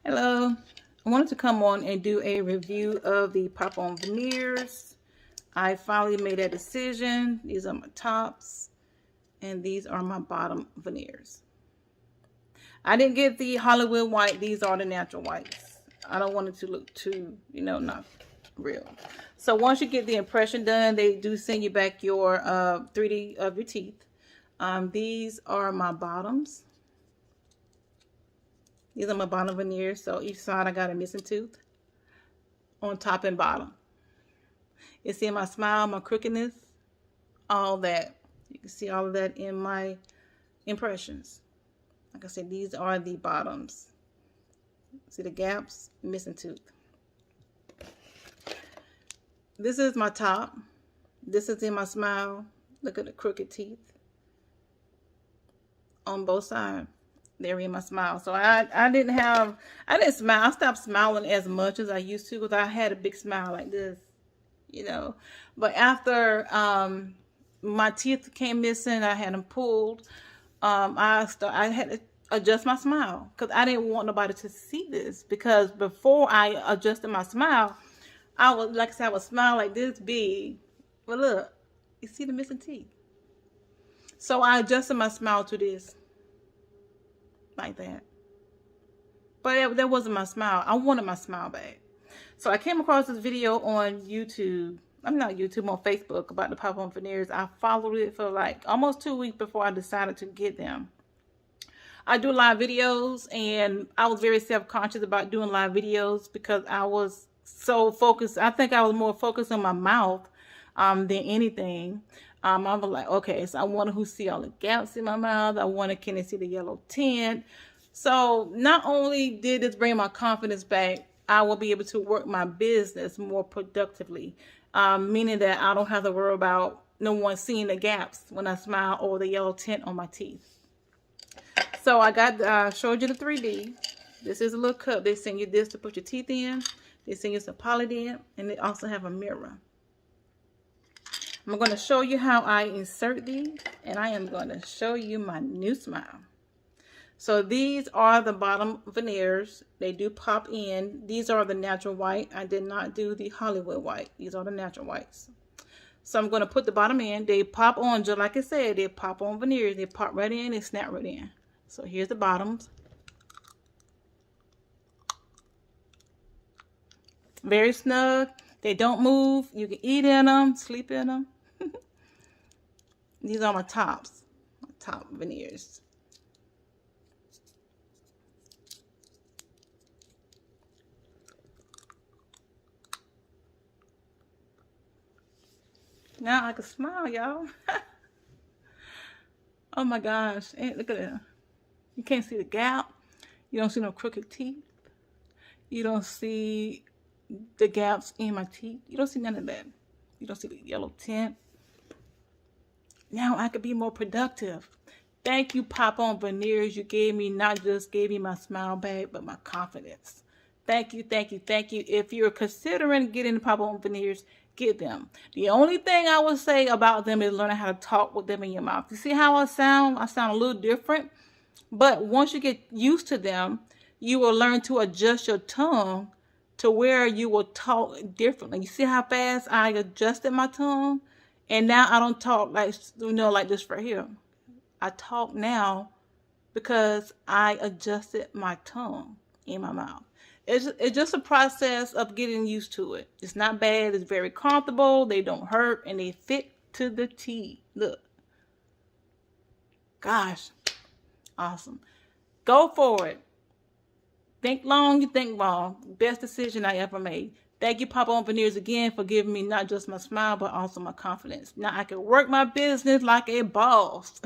Hello, I wanted to come on and do a review of the pop-on veneers. I finally made a decision. These are my tops and these are my bottom veneers. I didn't get the Hollywood white. These are the natural whites. I don't want it to look too, not real. So once you get the impression done, they do send you back your 3D of your teeth. These are my bottoms. These are my bottom veneers. So each side I got a missing tooth on top and bottom. You see my smile, my crookedness, all that. You can see all of that in my impressions. Like I said, these are the bottoms. See the gaps, missing tooth. This is my top. This is in my smile. Look at the crooked teeth on both sides. They're in my smile. So I didn't smile. I stopped smiling as much as I used to because I had a big smile like this, But after my teeth came missing, I had them pulled. I had to adjust my smile because I didn't want nobody to see this, because before I adjusted my smile, I was, like I said, I would smile like this big. But look, you see the missing teeth. So I adjusted my smile to this. Like that. But that wasn't my smile. I wanted my smile back. So I came across this video on YouTube. I'm not YouTube, on Facebook, about the pop-on veneers. I followed it for like almost 2 weeks before I decided to get them. I do live videos, and I was very self-conscious about doing live videos because I was so focused. I think I was more focused on my mouth than anything. I was like, okay, so I want to see all the gaps in my mouth. I want to, can they see the yellow tint? So not only did this bring my confidence back, I will be able to work my business more productively, meaning that I don't have to worry about no one seeing the gaps when I smile or the yellow tint on my teeth. So I showed you the 3D. This is a little cup. They send you this to put your teeth in. They send you some Polydent, and they also have a mirror. I'm going to show you how I insert these, and I am going to show you my new smile. So these are the bottom veneers. They do pop in. These are the natural white. I did not do the Hollywood white. These are the natural whites. So I'm going to put the bottom in. They pop on, just like I said, they pop on veneers. They pop right in, they snap right in. So here's the bottoms. Very snug. They don't move. You can eat in them, sleep in them. These are my tops, my top veneers. Now I can smile, y'all. Oh my gosh. Look at that. You can't see the gap. You don't see no crooked teeth. You don't see the gaps in my teeth. You don't see none of that. You don't see the yellow tint. Now I could be more productive. Thank you, pop-on veneers. You gave me, not just gave me my smile back, but my confidence. Thank you, thank you, thank you. If you're considering getting the pop-on veneers, get them. The only thing I would say about them is learning how to talk with them in your mouth. You see how I sound? I sound a little different. But once you get used to them, you will learn to adjust your tongue to where you will talk differently. You see how fast I adjusted my tongue? And now I don't talk like, like this right here. I talk now because I adjusted my tongue in my mouth. It's just a process of getting used to it. It's not bad. It's very comfortable. They don't hurt, and they fit to the T. Look. Gosh. Awesome. Go for it. Think long, you think long. Best decision I ever made. Thank you, pop-on veneers, again for giving me not just my smile, but also my confidence. Now I can work my business like a boss.